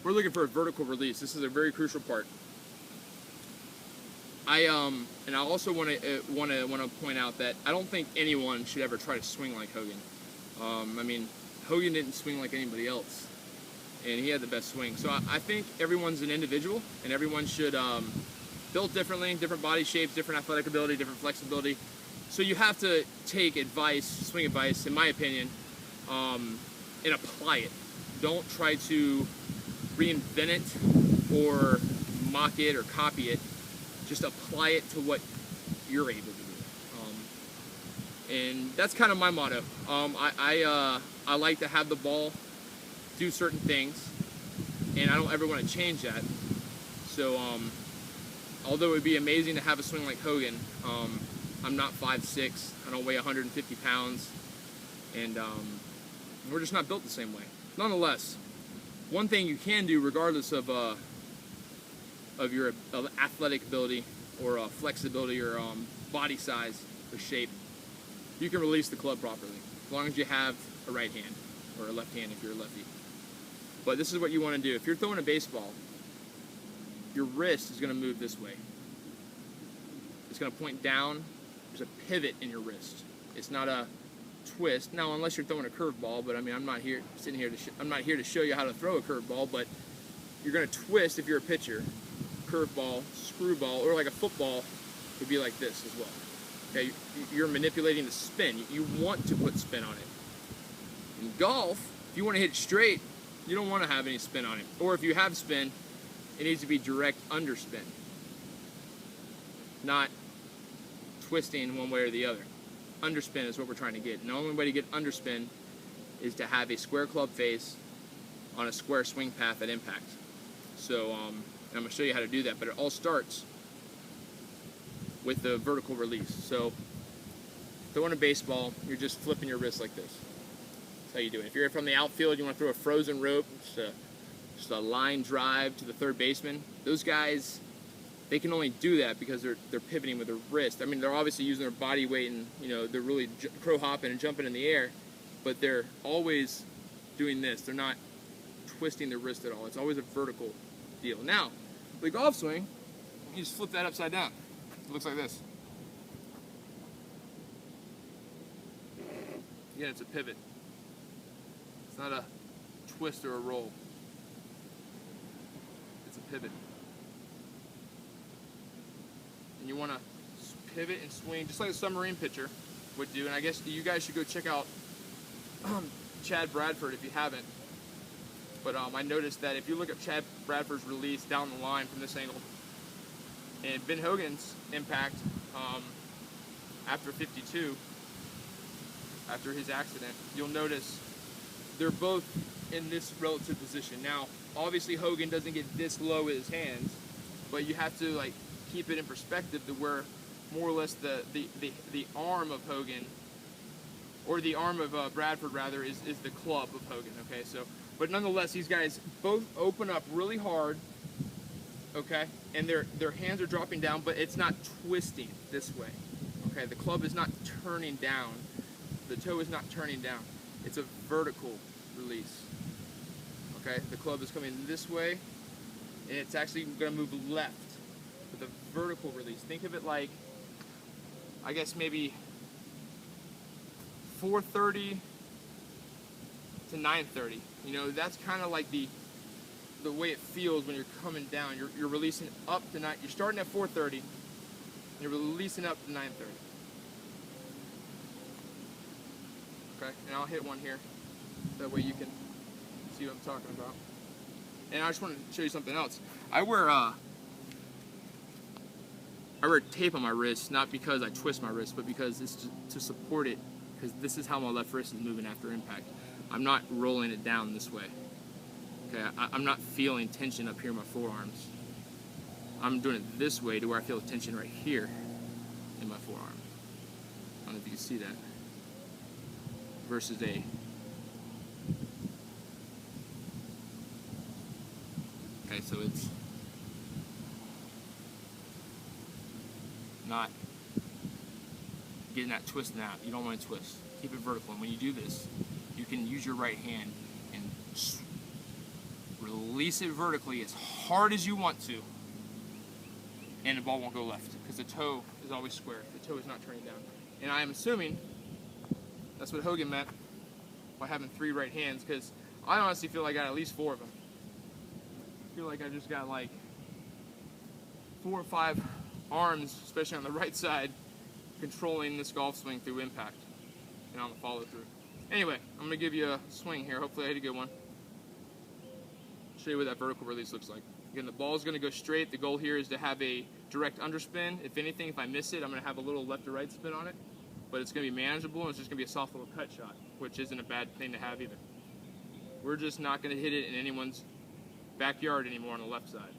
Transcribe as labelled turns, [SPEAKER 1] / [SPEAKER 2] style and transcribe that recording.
[SPEAKER 1] we're looking for a vertical release. This is a very crucial part. And I also want to point out that I don't think anyone should ever try to swing like Hogan. I mean, Hogan didn't swing like anybody else, and he had the best swing. So I think everyone's an individual, and everyone should build differently, different body shapes, different athletic ability, different flexibility. So you have to take advice, swing advice, in my opinion, and apply it. Don't try to reinvent it or mock it or copy it. Just apply it to what you're able to do. And that's kind of my motto. I like to have the ball do certain things, and I don't ever want to change that. So although it would be amazing to have a swing like Hogan, I'm not 5'6", I don't weigh 150 pounds, and we're just not built the same way. Nonetheless, one thing you can do, regardless of your athletic ability or flexibility or body size or shape, you can release the club properly, as long as you have a right hand or a left hand if you're a lefty. But this is what you want to do. If you're throwing a baseball, your wrist is going to move this way. It's going to point down. There's a pivot in your wrist. It's not a twist. Now, unless you're throwing a curveball, but I mean, I'm not here to show you how to throw a curveball, but you're going to twist if you're a pitcher. Curveball, screwball, or like a football would be like this as well. Okay, you're manipulating the spin. You want to put spin on it. In golf, if you want to hit it straight, you don't want to have any spin on it. Or if you have spin, it needs to be direct underspin, not twisting one way or the other. Underspin is what we're trying to get. And the only way to get underspin is to have a square club face on a square swing path at impact. So I'm going to show you how to do that, but it all starts with the vertical release. So throwing a baseball, you're just flipping your wrist like this. That's how you do it. If you're from the outfield, you want to throw a frozen rope, just a line drive to the third baseman. Those guys, they can only do that because they're pivoting with their wrist. I mean, they're obviously using their body weight, and they're really crow hopping and jumping in the air, but they're always doing this. They're not twisting their wrist at all. It's always a vertical deal. Now, the golf swing, you just flip that upside down. It looks like this. Again, it's a pivot. It's not a twist or a roll. It's a pivot. And you want to pivot and swing just like a submarine pitcher would do. And I guess you guys should go check out Chad Bradford if you haven't. But I noticed that if you look at Chad Bradford's release down the line from this angle, and Ben Hogan's impact after 52, after his accident, you'll notice they're both in this relative position. Now, obviously Hogan doesn't get this low with his hands, but you have to keep it in perspective to where more or less the arm of Hogan, or the arm of Bradford rather, is the club of Hogan. Okay, so. But nonetheless, these guys both open up really hard, okay? And their hands are dropping down, but it's not twisting this way, okay? The club is not turning down. The toe is not turning down. It's a vertical release, okay? The club is coming this way, and it's actually going to move left with a vertical release. Think of it like, I guess maybe 430 to 930. That's kind of like the way it feels when you're coming down. You're releasing up to 9. You're starting at 430. And you're releasing up to 930. Okay, and I'll hit one here. That way you can see what I'm talking about. And I just want to show you something else. I wear tape on my wrist, not because I twist my wrist, but because it's to support it. Because this is how my left wrist is moving after impact. I'm not rolling it down this way. Okay, I'm not feeling tension up here in my forearms. I'm doing it this way to where I feel tension right here in my forearm. I don't know if you can see that. Versus a okay, so it's not getting that twist out. You don't want to twist. Keep it vertical. And when you do this, you can use your right hand and release release it vertically as hard as you want to, and the ball won't go left because the toe is always square. The toe is not turning down. And I am assuming that's what Hogan meant by having 3 right hands, because I honestly feel like I got at least 4 of them. I feel like I just got like 4 or 5 arms, especially on the right side, controlling this golf swing through impact and on the follow through. Anyway, I'm gonna give you a swing here. Hopefully I hit a good one. Show you what that vertical release looks like. Again, the ball is gonna go straight. The goal here is to have a direct underspin. If anything, if I miss it, I'm gonna have a little left or right spin on it, but it's gonna be manageable, and it's just gonna be a soft little cut shot, which isn't a bad thing to have either. We're just not gonna hit it in anyone's backyard anymore on the left side.